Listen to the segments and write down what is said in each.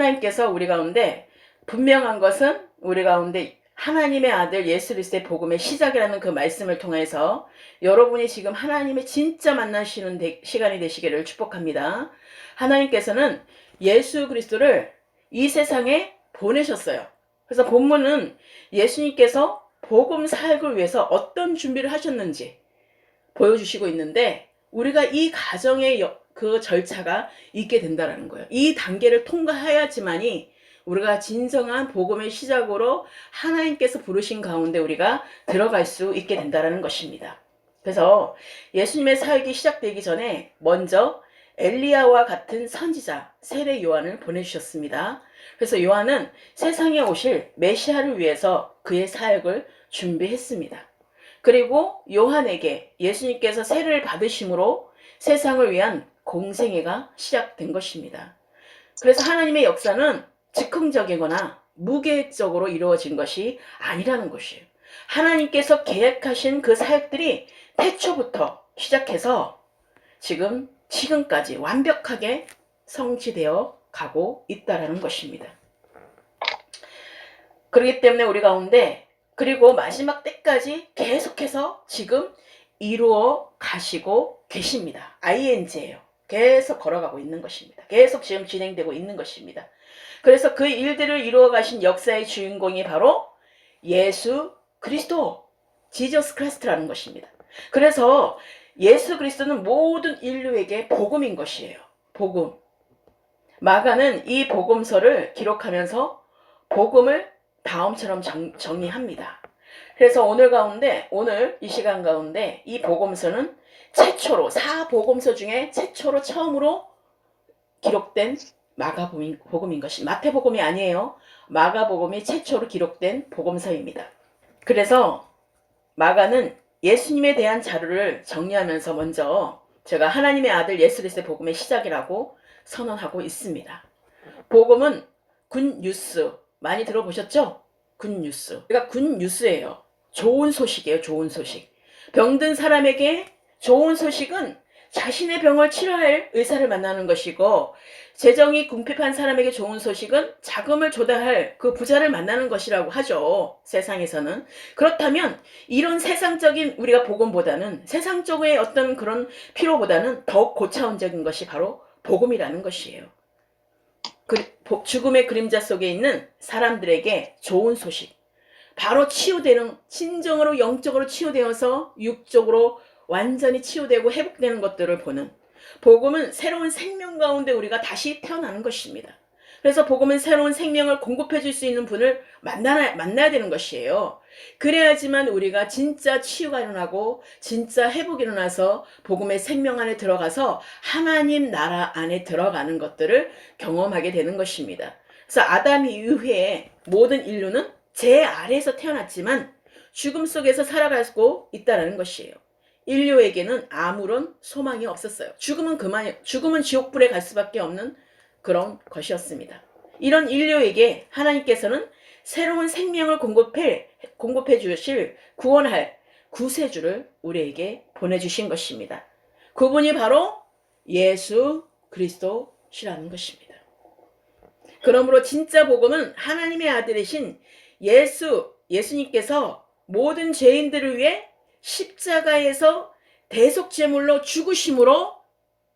하나님께서 우리 가운데 분명한 것은 우리 가운데 하나님의 아들 예수 그리스도의 복음의 시작이라는 그 말씀을 통해서 여러분이 지금 하나님의 진짜 만나시는 시간이 되시기를 축복합니다. 하나님께서는 예수 그리스도를 이 세상에 보내셨어요. 그래서 본문은 예수님께서 복음 사역을 위해서 어떤 준비를 하셨는지 보여주시고 있는데 우리가 이 과정의 그 절차가 있게 된다는 거예요. 이 단계를 통과해야지만이 우리가 진정한 복음의 시작으로 하나님께서 부르신 가운데 우리가 들어갈 수 있게 된다는 것입니다. 그래서 예수님의 사역이 시작되기 전에 먼저 엘리야와 같은 선지자 세례 요한을 보내주셨습니다. 그래서 요한은 세상에 오실 메시아를 위해서 그의 사역을 준비했습니다. 그리고 요한에게 예수님께서 세례를 받으심으로 세상을 위한 공생애가 시작된 것입니다. 그래서 하나님의 역사는 즉흥적이거나 무계획적으로 이루어진 것이 아니라는 것이에요. 하나님께서 계획하신 그 사역들이 태초부터 시작해서 지금까지 완벽하게 성취되어 가고 있다는 것입니다. 그렇기 때문에 우리 가운데 그리고 마지막 때까지 계속해서 지금 이루어 가시고 계십니다. ing예요. 계속 걸어가고 있는 것입니다. 계속 지금 진행되고 있는 것입니다. 그래서 그 일들을 이루어 가신 역사의 주인공이 바로 예수 그리스도, 지저스 크라이스트라는 것입니다. 그래서 예수 그리스도는 모든 인류에게 복음인 것이에요. 복음. 마가는 이 복음서를 기록하면서 복음을 다음처럼 정리합니다. 그래서 오늘 이 시간 가운데 이 복음서는 최초로 사복음서 중에 최초로 처음으로 기록된 마가복음인 것이 마태복음이 아니에요. 마가복음이 최초로 기록된 복음서입니다. 그래서 마가는 예수님에 대한 자료를 정리하면서 먼저 제가 하나님의 아들 예수 그리스도의 복음의 시작이라고 선언하고 있습니다. 복음은 굿뉴스 많이 들어보셨죠? 굿뉴스. 그러니까 굿뉴스예요. 좋은 소식이에요. 좋은 소식. 병든 사람에게 좋은 소식은 자신의 병을 치료할 의사를 만나는 것이고 재정이 궁핍한 사람에게 좋은 소식은 자금을 조달할 그 부자를 만나는 것이라고 하죠. 세상에서는. 그렇다면 이런 세상적인 우리가 복음보다는 세상적의 어떤 그런 필요보다는 더욱 고차원적인 것이 바로 복음이라는 것이에요. 죽음의 그림자 속에 있는 사람들에게 좋은 소식. 바로 치유되는 진정으로 영적으로 치유되어서 육적으로 완전히 치유되고 회복되는 것들을 보는 복음은 새로운 생명 가운데 우리가 다시 태어나는 것입니다. 그래서 복음은 새로운 생명을 공급해 줄 수 있는 분을 만나야 되는 것이에요. 그래야지만 우리가 진짜 치유가 일어나고 진짜 회복이 일어나서 복음의 생명 안에 들어가서 하나님 나라 안에 들어가는 것들을 경험하게 되는 것입니다. 그래서 아담 이후에 모든 인류는 죄 아래에서 태어났지만 죽음 속에서 살아가고 있다는 것이에요. 인류에게는 아무런 소망이 없었어요. 죽음은 지옥불에 갈 수밖에 없는 그런 것이었습니다. 이런 인류에게 하나님께서는 새로운 생명을 공급해 주실 구원할 구세주를 우리에게 보내주신 것입니다. 그분이 바로 예수 그리스도시라는 것입니다. 그러므로 진짜 복음은 하나님의 아들이신 예수님께서 모든 죄인들을 위해 십자가에서 대속제물로 죽으심으로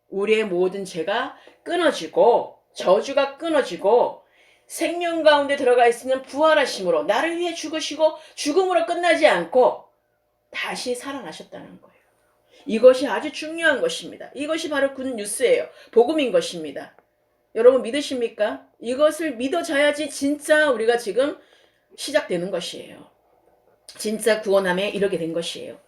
우리의 모든 죄가 끊어지고 저주가 끊어지고 생명 가운데 들어가 있으면 부활하심으로 나를 위해 죽으시고 죽음으로 끝나지 않고 다시 살아나셨다는 거예요. 이것이 아주 중요한 것입니다. 이것이 바로 굿뉴스예요. 복음인 것입니다. 여러분 믿으십니까? 이것을 믿어져야지 진짜 우리가 지금 시작되는 것이에요. 진짜 구원함에 이르게 된 것이에요.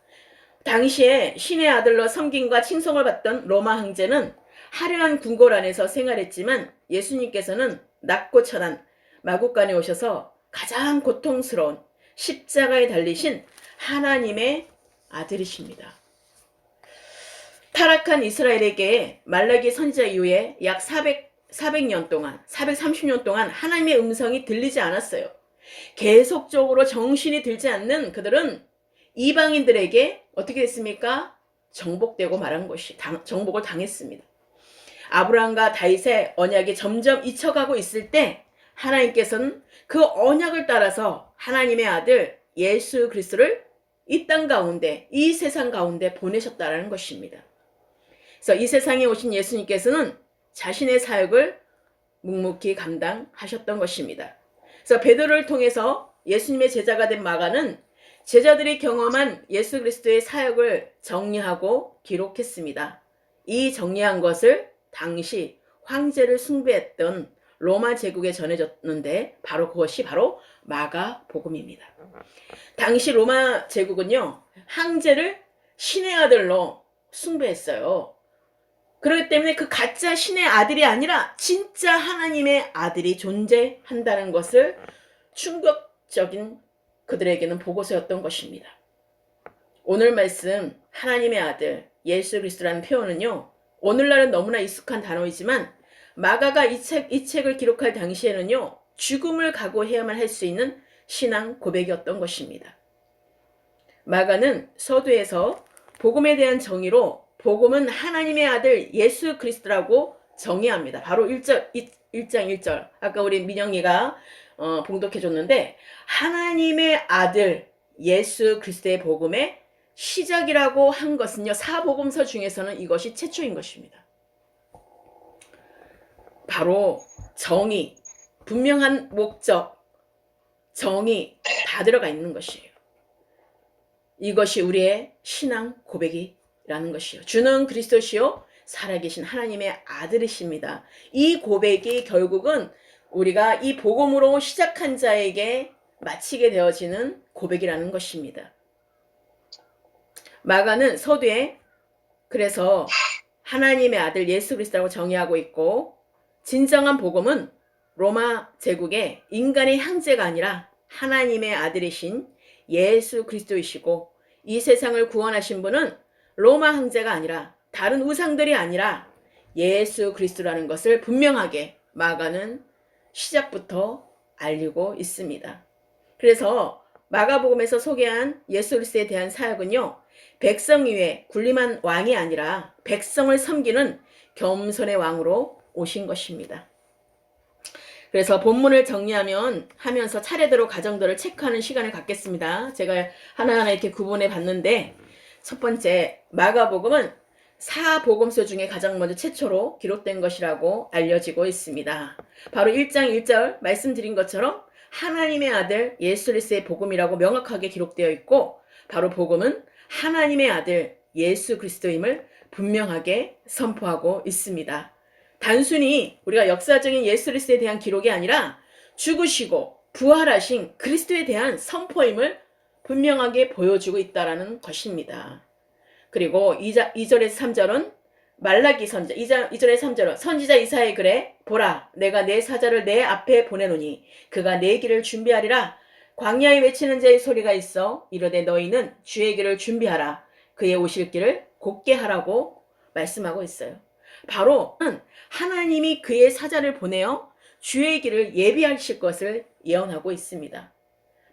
당시에 신의 아들로 섬김과 칭송을 받던 로마 황제는 화려한 궁궐 안에서 생활했지만 예수님께서는 낮고 천한 마국간에 오셔서 가장 고통스러운 십자가에 달리신 하나님의 아들이십니다. 타락한 이스라엘에게 말라기 선지자 이후에 약 430년 동안 하나님의 음성이 들리지 않았어요. 계속적으로 정신이 들지 않는 그들은 이방인들에게 어떻게 했습니까? 정복되고 말한 것이 정복을 당했습니다. 아브라함과 다윗의 언약이 점점 잊혀가고 있을 때 하나님께서는 그 언약을 따라서 하나님의 아들 예수 그리스도를 이 땅 가운데, 이 세상 가운데 보내셨다라는 것입니다. 그래서 이 세상에 오신 예수님께서는 자신의 사역을 묵묵히 감당하셨던 것입니다. 그래서 베드로를 통해서 예수님의 제자가 된 마가는 제자들이 경험한 예수 그리스도의 사역을 정리하고 기록했습니다. 이 정리한 것을 당시 황제를 숭배했던 로마 제국에 전해졌는데 그것이 바로 마가복음입니다. 당시 로마 제국은요, 황제를 신의 아들로 숭배했어요. 그렇기 때문에 그 가짜 신의 아들이 아니라 진짜 하나님의 아들이 존재한다는 것을 충격적인 그들에게는 보고서였던 것입니다. 오늘 말씀 하나님의 아들 예수 그리스도라는 표현은요, 오늘날은 너무나 익숙한 단어이지만 마가가 이 책을 기록할 당시에는요, 죽음을 각오해야만 할 수 있는 신앙 고백이었던 것입니다. 마가는 서두에서 복음에 대한 정의로 복음은 하나님의 아들 예수 그리스도라고 정의합니다. 바로 1장 1절. 아까 우리 민영이가 봉독해줬는데 하나님의 아들 예수 그리스도의 복음의 시작이라고 한 것은요, 사복음서 중에서는 이것이 최초인 것입니다. 바로 정의, 분명한 목적, 정의 다 들어가 있는 것이에요. 이것이 우리의 신앙 고백이라는 것이요. 주는 그리스도시요 살아계신 하나님의 아들이십니다. 이 고백이 결국은 우리가 이 복음으로 시작한 자에게 마치게 되어지는 고백이라는 것입니다. 마가는 서두에 그래서 하나님의 아들 예수 그리스도라고 정의하고 있고, 진정한 복음은 로마 제국의 인간의 형제가 아니라 하나님의 아들이신 예수 그리스도이시고, 이 세상을 구원하신 분은 로마 황제가 아니라 다른 우상들이 아니라 예수 그리스도라는 것을 분명하게 마가는 시작부터 알리고 있습니다. 그래서 마가복음에서 소개한 예수 그리스도에 대한 사역은요, 백성 위에 군림한 왕이 아니라 백성을 섬기는 겸손의 왕으로 오신 것입니다. 그래서 본문을 하면서 차례대로 가정들을 체크하는 시간을 갖겠습니다. 제가 하나하나 이렇게 구분해 봤는데, 첫 번째, 마가복음은 사복음서 중에 가장 먼저 최초로 기록된 것이라고 알려지고 있습니다. 바로 1장 1절 말씀드린 것처럼 하나님의 아들 예수 그리스도의 복음이라고 명확하게 기록되어 있고, 바로 복음은 하나님의 아들 예수 그리스도임을 분명하게 선포하고 있습니다. 단순히 우리가 역사적인 예수 그리스도에 대한 기록이 아니라 죽으시고 부활하신 그리스도에 대한 선포임을 분명하게 보여주고 있다는 것입니다. 그리고 2절에서 3절은 말라기 선지자, 2절에서 3절은 선지자 이사야의 글에 보라 내가 내 사자를 내 앞에 보내노니 그가 내 길을 준비하리라. 광야에 외치는 자의 소리가 있어 이르되 너희는 주의 길을 준비하라. 그의 오실 길을 곧게 하라고 말씀하고 있어요. 바로 하나님이 그의 사자를 보내어 주의 길을 예비하실 것을 예언하고 있습니다.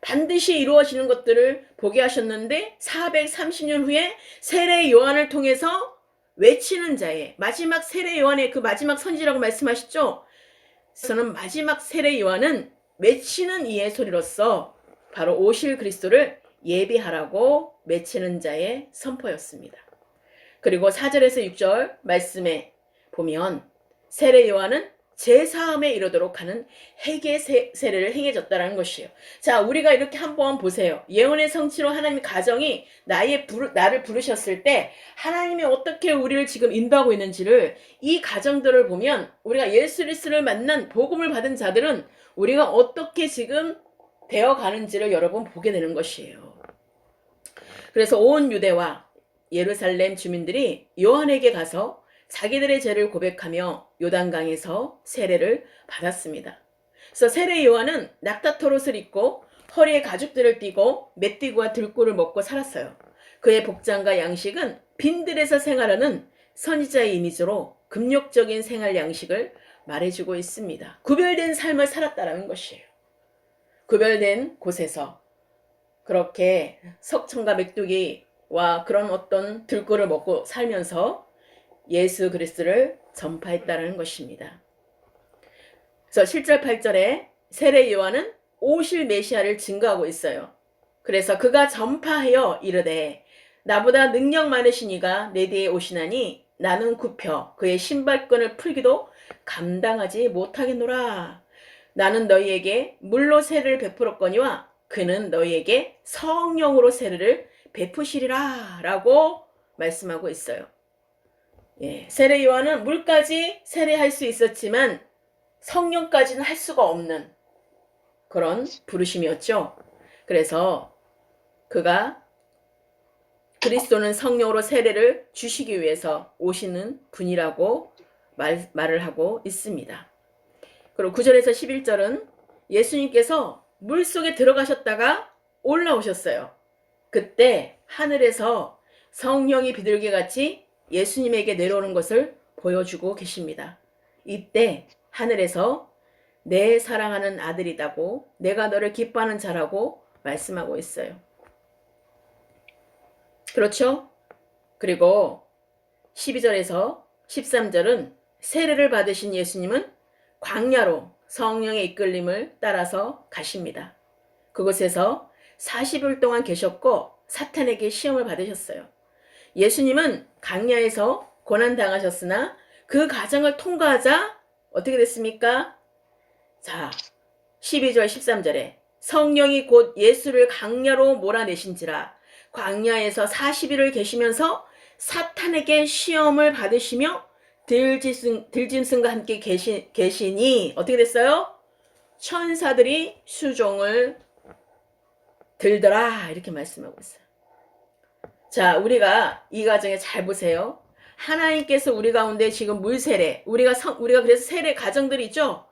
반드시 이루어지는 것들을 보게 하셨는데 430년 후에 세례 요한을 통해서 외치는 자의 마지막 세례 요한의 그 마지막 선지라고 말씀하셨죠. 저는 마지막 세례 요한은 외치는 이의 소리로서 바로 오실 그리스도를 예비하라고 외치는 자의 선포였습니다. 그리고 4절에서 6절 말씀에 보면 세례 요한은 제사함에 이르도록 하는 회개 세례를 행해졌다는 것이에요. 자, 우리가 이렇게 한번 보세요. 예언의 성취로 하나님 가정이 나를 부르셨을 때 하나님이 어떻게 우리를 지금 인도하고 있는지를 이 가정들을 보면 우리가 예수 그리스도를 만난 복음을 받은 자들은 우리가 어떻게 지금 되어가는지를 여러분 보게 되는 것이에요. 그래서 온 유대와 예루살렘 주민들이 요한에게 가서 자기들의 죄를 고백하며 요단강에서 세례를 받았습니다. 그래서 세례 요한은 낙타토롯을 입고 허리에 가죽들을 띠고 메띠구와 들꿀을 먹고 살았어요. 그의 복장과 양식은 빈들에서 생활하는 선지자의 이미지로 금욕적인 생활 양식을 말해주고 있습니다. 구별된 삶을 살았다는 것이에요. 구별된 곳에서 그렇게 석청과 메뚜기와 그런 어떤 들꿀을 먹고 살면서 예수 그리스도를 전파했다는 것입니다. 그래서 7절 8절에 세례 요한은 오실 메시아를 증거하고 있어요. 그래서 그가 전파하여 이르되 나보다 능력 많으신 이가 내 뒤에 오시나니 나는 굽혀 그의 신발끈을 풀기도 감당하지 못하겠노라. 나는 너희에게 물로 세례를 베풀었거니와 그는 너희에게 성령으로 세례를 베푸시리라 라고 말씀하고 있어요. 예, 세례 요한은 물까지 세례할 수 있었지만 성령까지는 할 수가 없는 그런 부르심이었죠. 그래서 그가 그리스도는 성령으로 세례를 주시기 위해서 오시는 분이라고 말을 하고 있습니다. 그리고 9절에서 11절은 예수님께서 물속에 들어가셨다가 올라오셨어요. 그때 하늘에서 성령이 비둘기같이 예수님에게 내려오는 것을 보여주고 계십니다. 이때 하늘에서 내 사랑하는 아들이다고 내가 너를 기뻐하는 자라고 말씀하고 있어요. 그렇죠? 그리고 12절에서 13절은 세례를 받으신 예수님은 광야로 성령의 이끌림을 따라서 가십니다. 그곳에서 40일 동안 계셨고 사탄에게 시험을 받으셨어요. 예수님은 광야에서 고난당하셨으나 그 과정을 통과하자 어떻게 됐습니까? 자, 12절 13절에 성령이 곧 예수를 광야로 몰아내신지라 광야에서 40일을 계시면서 사탄에게 시험을 받으시며 들짐승과 함께 계시니 어떻게 됐어요? 천사들이 수종을 들더라 이렇게 말씀하고 있어요. 자, 우리가 이 과정에 잘 보세요. 하나님께서 우리 가운데 지금 물세례 우리가 그래서 세례 과정들이 있죠.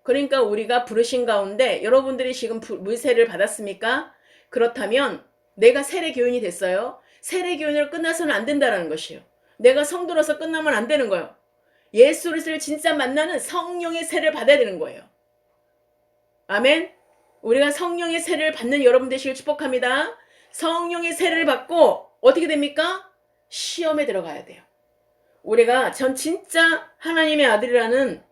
그러니까 우리가 부르신 가운데 여러분들이 지금 물세례를 받았습니까? 그렇다면 내가 세례 교인이 됐어요. 세례 교인으로 끝나서는 안 된다는 것이에요. 내가 성도로서 끝나면 안 되는 거예요. 예수를 진짜 만나는 성령의 세례를 받아야 되는 거예요. 아멘. 우리가 성령의 세례를 받는 여러분 되시길 축복합니다. 성령의 세례를 받고 어떻게 됩니까? 시험에 들어가야 돼요. 우리가 전 진짜 하나님의 아들이라는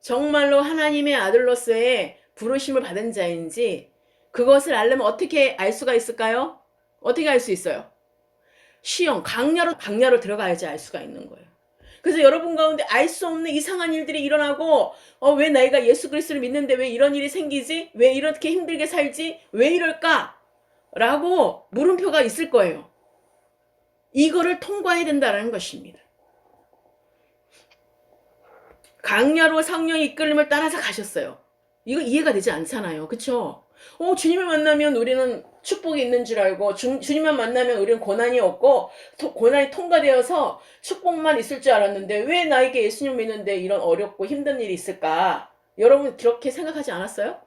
정말로 하나님의 아들로서의 부르심을 받은 자인지 그것을 알려면 어떻게 알 수가 있을까요? 어떻게 알 수 있어요? 시험, 강야로 들어가야지 알 수가 있는 거예요. 그래서 여러분 가운데 알 수 없는 이상한 일들이 일어나고 왜 내가 예수 그리스도를 믿는데 왜 이런 일이 생기지? 왜 이렇게 힘들게 살지? 왜 이럴까? 라고 물음표가 있을 거예요. 이거를 통과해야 된다는 것입니다. 강야로 성령의 이끌림을 따라서 가셨어요. 이거 이해가 되지 않잖아요. 그쵸? 주님을 만나면 우리는 축복이 있는 줄 알고 주님만 만나면 우리는 고난이 없고 고난이 통과되어서 축복만 있을 줄 알았는데 왜 나에게 예수님 믿는데 이런 어렵고 힘든 일이 있을까? 여러분 그렇게 생각하지 않았어요?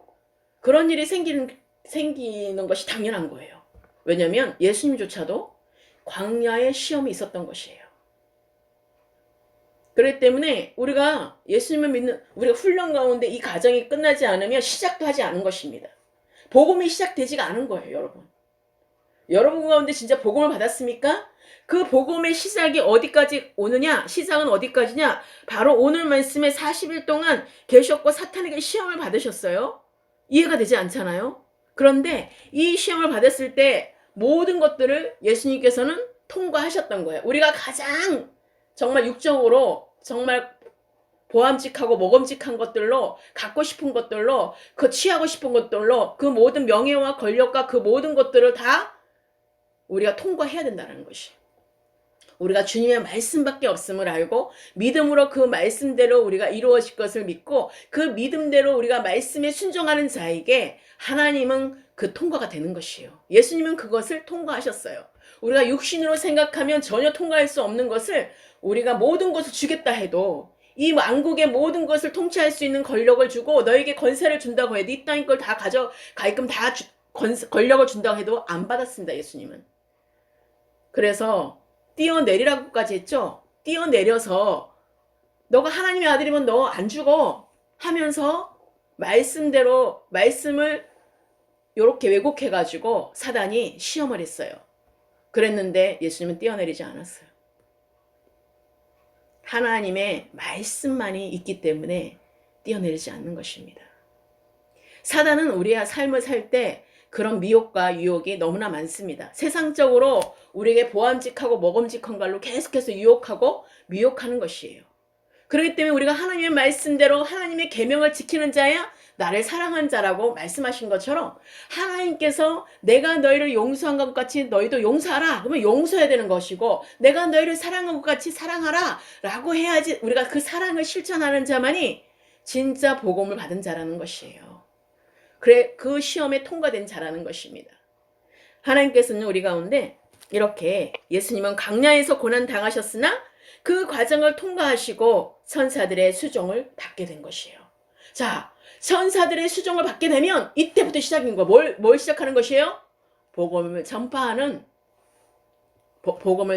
그런 일이 생기는 것이 당연한 거예요. 왜냐하면 예수님조차도 광야에 시험이 있었던 것이에요. 그렇기 때문에 우리가 예수님을 믿는 우리가 훈련 가운데 이 과정이 끝나지 않으면 시작도 하지 않은 것입니다. 복음이 시작되지가 않은 거예요, 여러분. 여러분 가운데 진짜 복음을 받았습니까? 그 복음의 시작이 어디까지 오느냐? 시작은 어디까지냐? 바로 오늘 말씀에 40일 동안 계셨고 사탄에게 시험을 받으셨어요. 이해가 되지 않잖아요? 그런데 이 시험을 받았을 때 모든 것들을 예수님께서는 통과하셨던 거예요. 우리가 가장 정말 육적으로 정말 보암직하고 먹음직한 것들로 갖고 싶은 것들로 그 취하고 싶은 것들로 그 모든 명예와 권력과 그 모든 것들을 다 우리가 통과해야 된다는 것이. 우리가 주님의 말씀밖에 없음을 알고 믿음으로 그 말씀대로 우리가 이루어질 것을 믿고 그 믿음대로 우리가 말씀에 순종하는 자에게 하나님은 그 통과가 되는 것이에요. 예수님은 그것을 통과하셨어요. 우리가 육신으로 생각하면 전혀 통과할 수 없는 것을 우리가 모든 것을 주겠다 해도 이 왕국의 모든 것을 통치할 수 있는 권력을 주고 너에게 권세를 준다고 해도 이 땅의 걸 다 가져가게끔 다 권력을 준다고 해도 안 받았습니다. 예수님은. 그래서 뛰어내리라고까지 했죠. 뛰어내려서 너가 하나님의 아들이면 너 안 죽어 하면서 말씀대로 말씀을 이렇게 왜곡해가지고 사단이 시험을 했어요. 그랬는데 예수님은 뛰어내리지 않았어요. 하나님의 말씀만이 있기 때문에 뛰어내리지 않는 것입니다. 사단은 우리의 삶을 살 때 그런 미혹과 유혹이 너무나 많습니다. 세상적으로 우리에게 보암직하고 먹음직한 걸로 계속해서 유혹하고 미혹하는 것이에요. 그렇기 때문에 우리가 하나님의 말씀대로 하나님의 계명을 지키는 자야 나를 사랑한 자라고 말씀하신 것처럼 하나님께서 내가 너희를 용서한 것 같이 너희도 용서하라. 그러면 용서해야 되는 것이고 내가 너희를 사랑한 것 같이 사랑하라 라고 해야지 우리가 그 사랑을 실천하는 자만이 진짜 복음을 받은 자라는 것이에요. 그래 그 시험에 통과된 자라는 것입니다. 하나님께서는 우리 가운데 이렇게 예수님은 광야에서 고난 당하셨으나 그 과정을 통과하시고 천사들의 수종을 받게 된 것이에요. 자, 천사들의 수종을 받게 되면 이때부터 시작인 거예요. 뭘 시작하는 것이에요? 복음을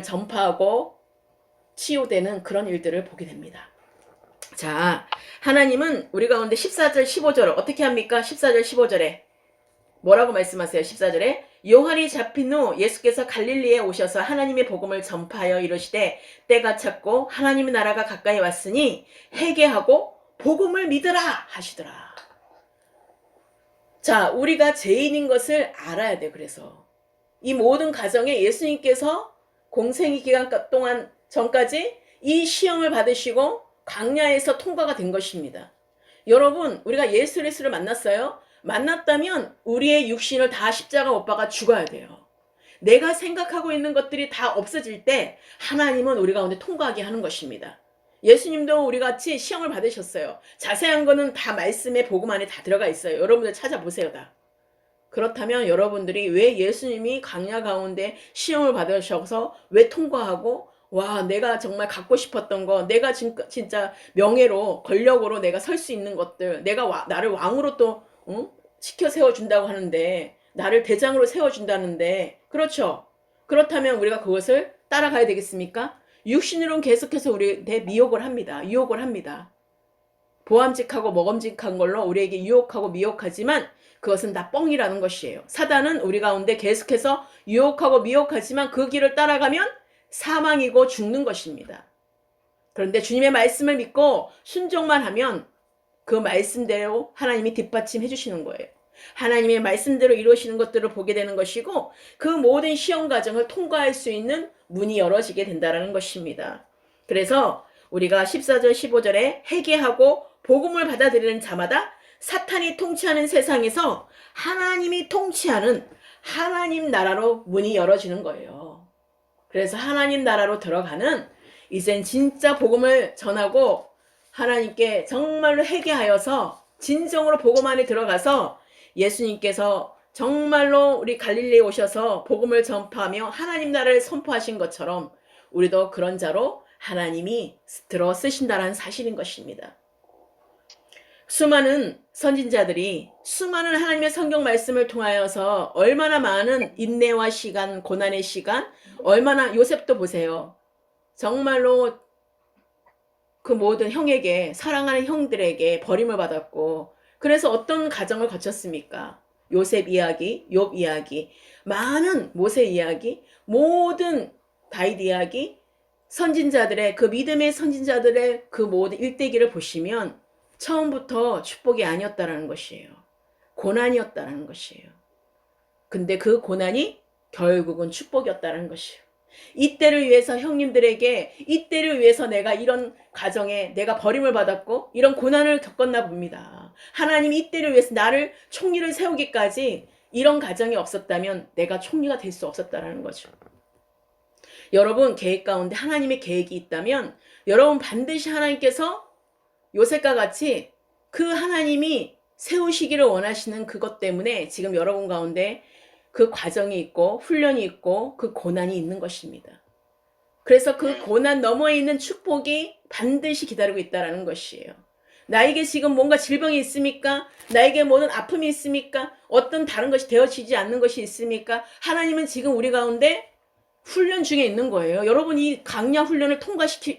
전파하고 치유되는 그런 일들을 보게 됩니다. 자, 하나님은 우리 가운데 14절 15절을 어떻게 합니까? 14절 15절에 뭐라고 말씀하세요? 14절에 요한이 잡힌 후 예수께서 갈릴리에 오셔서 하나님의 복음을 전파하여 이르시되 때가 찼고 하나님의 나라가 가까이 왔으니 회개하고 복음을 믿으라 하시더라. 자, 우리가 죄인인 것을 알아야 돼. 그래서 이 모든 과정에 예수님께서 공생의 기간 동안 전까지 이 시험을 받으시고 광야에서 통과가 된 것입니다. 여러분, 우리가 예수 그리스도를 만났어요. 만났다면 우리의 육신을 다 십자가 못 박아 죽어야 돼요. 내가 생각하고 있는 것들이 다 없어질 때 하나님은 우리 가운데 통과하게 하는 것입니다. 예수님도 우리 같이 시험을 받으셨어요. 자세한 거는 다 말씀의 복음 안에 다 들어가 있어요. 여러분들 찾아보세요. 다. 그렇다면 여러분들이 왜 예수님이 광야 가운데 시험을 받으셔서 왜 통과하고 와 내가 정말 갖고 싶었던 거 내가 진짜 명예로 권력으로 내가 설 수 있는 것들 내가 나를 왕으로 또 시켜 세워준다고 하는데 나를 대장으로 세워준다는데 그렇죠. 그렇다면 우리가 그것을 따라가야 되겠습니까? 육신으로는 계속해서 우리한테 미혹을 합니다. 유혹을 합니다. 보암직하고 먹음직한 걸로 우리에게 유혹하고 미혹하지만 그것은 다 뻥이라는 것이에요. 사단은 우리 가운데 계속해서 유혹하고 미혹하지만 그 길을 따라가면 사망이고 죽는 것입니다. 그런데 주님의 말씀을 믿고 순종만 하면 그 말씀대로 하나님이 뒷받침해 주시는 거예요. 하나님의 말씀대로 이루어지는 것들을 보게 되는 것이고 그 모든 시험 과정을 통과할 수 있는 문이 열어지게 된다는 것입니다. 그래서 우리가 14절 15절에 회개하고 복음을 받아들이는 자마다 사탄이 통치하는 세상에서 하나님이 통치하는 하나님 나라로 문이 열어지는 거예요. 그래서 하나님 나라로 들어가는 이젠 진짜 복음을 전하고 하나님께 정말로 회개하여서 진정으로 복음 안에 들어가서 예수님께서 정말로 우리 갈릴리에 오셔서 복음을 전파하며 하나님 나라를 선포하신 것처럼 우리도 그런 자로 하나님이 들어 쓰신다는 사실인 것입니다. 수많은 선진자들이 수많은 하나님의 성경 말씀을 통하여서 얼마나 많은 인내와 시간, 고난의 시간, 얼마나 요셉도 보세요. 정말로 그 모든 형에게 사랑하는 형들에게 버림을 받았고 그래서 어떤 과정을 거쳤습니까? 요셉 이야기, 욥 이야기, 많은 모세 이야기, 모든 다윗 이야기, 선진자들의 그 믿음의 선진자들의 그 모든 일대기를 보시면 처음부터 축복이 아니었다라는 것이에요. 고난이었다라는 것이에요. 근데 그 고난이 결국은 축복이었다는 것이에요. 이때를 위해서 형님들에게 이때를 위해서 내가 이런 가정에 내가 버림을 받았고 이런 고난을 겪었나 봅니다. 하나님이 이때를 위해서 나를 총리를 세우기까지 이런 가정이 없었다면 내가 총리가 될 수 없었다라는 거죠. 여러분 계획 가운데 하나님의 계획이 있다면 여러분 반드시 하나님께서 요셉과 같이 그 하나님이 세우시기를 원하시는 그것 때문에 지금 여러분 가운데 그 과정이 있고 훈련이 있고 그 고난이 있는 것입니다. 그래서 그 고난 너머에 있는 축복이 반드시 기다리고 있다는 것이에요. 나에게 지금 뭔가 질병이 있습니까? 나에게 모든 아픔이 있습니까? 어떤 다른 것이 되어지지 않는 것이 있습니까? 하나님은 지금 우리 가운데 훈련 중에 있는 거예요. 여러분 이 강야 훈련을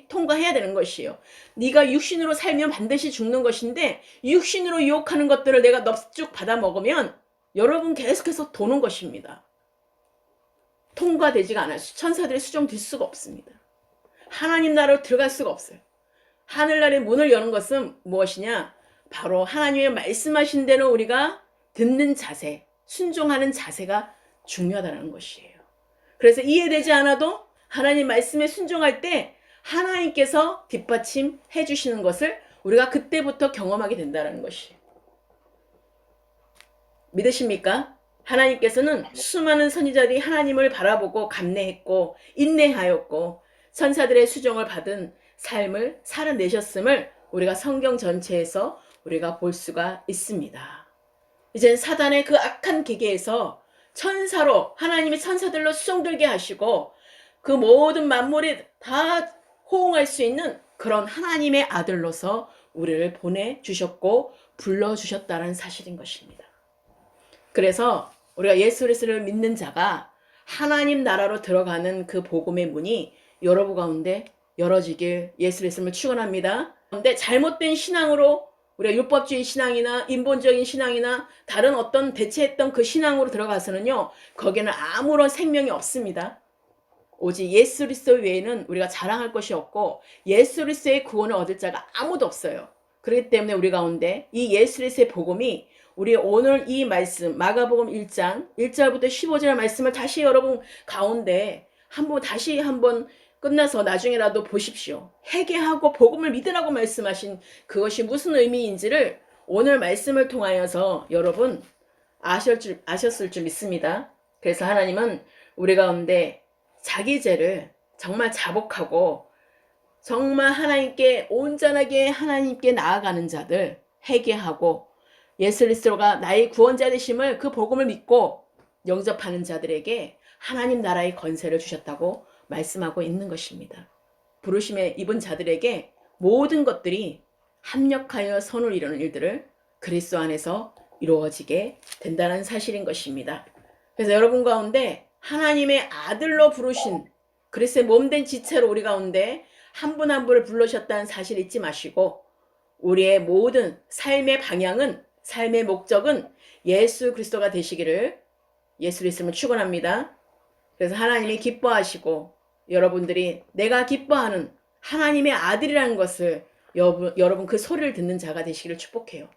통과해야 되는 것이에요. 네가 육신으로 살면 반드시 죽는 것인데 육신으로 유혹하는 것들을 내가 넙죽 받아 먹으면 여러분 계속해서 도는 것입니다. 통과되지가 않아요. 천사들의 수종 될 수가 없습니다. 하나님 나라로 들어갈 수가 없어요. 하늘나라의 문을 여는 것은 무엇이냐? 바로 하나님의 말씀하신 대로 우리가 듣는 자세, 순종하는 자세가 중요하다는 것이에요. 그래서 이해되지 않아도 하나님 말씀에 순종할 때 하나님께서 뒷받침해 주시는 것을 우리가 그때부터 경험하게 된다는 것이에요. 믿으십니까? 하나님께서는 수많은 선지자들이 하나님을 바라보고 감내했고 인내하였고 천사들의 수종을 받은 삶을 살아내셨음을 우리가 성경 전체에서 우리가 볼 수가 있습니다. 이제 사단의 그 악한 기계에서 천사로 하나님의 천사들로 수종들게 하시고 그 모든 만물이 다 호응할 수 있는 그런 하나님의 아들로서 우리를 보내주셨고 불러주셨다는 사실인 것입니다. 그래서 우리가 예수 그리스도를 믿는 자가 하나님 나라로 들어가는 그 복음의 문이 여러분 가운데 열어지길 예수 그리스도를 축원합니다. 그런데 잘못된 신앙으로 우리가 율법주의 신앙이나 인본적인 신앙이나 다른 어떤 대체했던 그 신앙으로 들어가서는요, 거기는 아무런 생명이 없습니다. 오직 예수 그리스도 외에는 우리가 자랑할 것이 없고 예수 그리스도의 구원을 얻을 자가 아무도 없어요. 그렇기 때문에 우리 가운데 이 예수 그리스도의 복음이 우리 오늘 이 말씀 마가복음 1장 1절부터 15절 말씀을 다시 여러분 가운데 다시 한번 끝나서 나중에라도 보십시오. 회개하고 복음을 믿으라고 말씀하신 그것이 무슨 의미인지를 오늘 말씀을 통하여서 여러분 아셨을 줄 믿습니다. 그래서 하나님은 우리 가운데 자기 죄를 정말 자복하고 정말 하나님께 온전하게 하나님께 나아가는 자들 회개하고 예수 그리스도가 나의 구원자 되심을 그 복음을 믿고 영접하는 자들에게 하나님 나라의 권세를 주셨다고 말씀하고 있는 것입니다. 부르심에 입은 자들에게 모든 것들이 합력하여 선을 이루는 일들을 그리스도 안에서 이루어지게 된다는 사실인 것입니다. 그래서 여러분 가운데 하나님의 아들로 부르신 그리스도의 몸된 지체로 우리 가운데 한 분 한 분을 불러셨다는 사실 잊지 마시고 우리의 모든 삶의 방향은 삶의 목적은 예수 그리스도가 되시기를 예수 그리스도를 축원합니다. 그래서 하나님이 기뻐하시고 여러분들이 내가 기뻐하는 하나님의 아들이라는 것을 여러분 그 소리를 듣는 자가 되시기를 축복해요.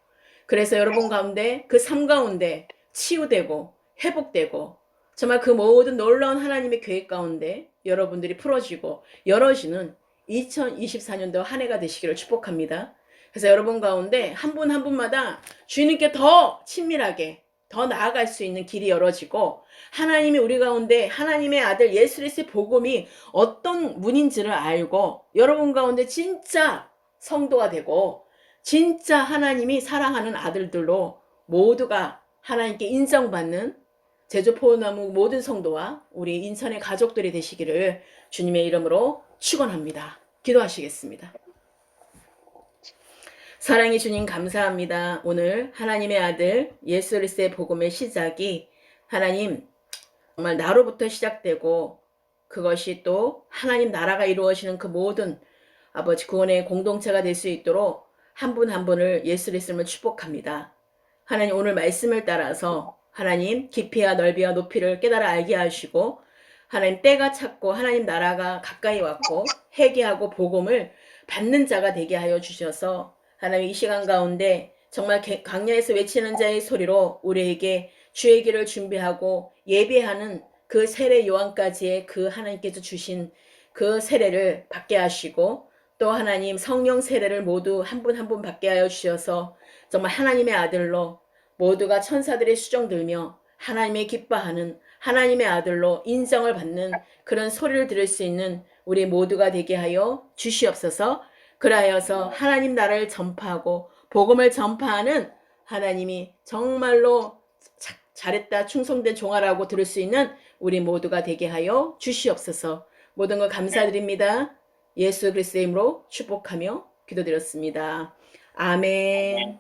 그래서 여러분 가운데 그 삶 가운데 치유되고 회복되고 정말 그 모든 놀라운 하나님의 계획 가운데 여러분들이 풀어지고 열어지는 2024년도 한 해가 되시기를 축복합니다. 그래서 여러분 가운데 한 분 한 분마다 주님께 더 친밀하게 더 나아갈 수 있는 길이 열어지고 하나님이 우리 가운데 하나님의 아들 예수 그리스도의 복음이 어떤 문인지를 알고 여러분 가운데 진짜 성도가 되고 진짜 하나님이 사랑하는 아들들로 모두가 하나님께 인정받는 제주포나무 모든 성도와 우리 인천의 가족들이 되시기를 주님의 이름으로 축원합니다. 기도하시겠습니다. 사랑의 주님 감사합니다. 오늘 하나님의 아들 예수 그리스도의 복음의 시작이 하나님 정말 나로부터 시작되고 그것이 또 하나님 나라가 이루어지는 그 모든 아버지 구원의 공동체가 될 수 있도록 한 분 한 분을 예수 그리스도를 축복합니다. 하나님 오늘 말씀을 따라서 하나님 깊이와 넓이와 높이를 깨달아 알게 하시고 하나님 때가 찼고 하나님 나라가 가까이 왔고 회개하고 복음을 받는 자가 되게 하여 주셔서 하나님 이 시간 가운데 정말 광야에서 외치는 자의 소리로 우리에게 주의 길을 준비하고 예배하는 그 세례 요한까지의 그 하나님께서 주신 그 세례를 받게 하시고 또 하나님 성령 세례를 모두 한 분 한 분 받게 하여 주셔서 정말 하나님의 아들로 모두가 천사들의 수종 들며 하나님의 기뻐하는 하나님의 아들로 인정을 받는 그런 소리를 들을 수 있는 우리 모두가 되게 하여 주시옵소서. 그라여서 하나님 나라를 전파하고 복음을 전파하는 하나님이 정말로 잘했다 충성된 종아라고 들을 수 있는 우리 모두가 되게 하여 주시옵소서. 모든 걸 감사드립니다. 예수 그리스도의 이름으로 축복하며 기도드렸습니다. 아멘.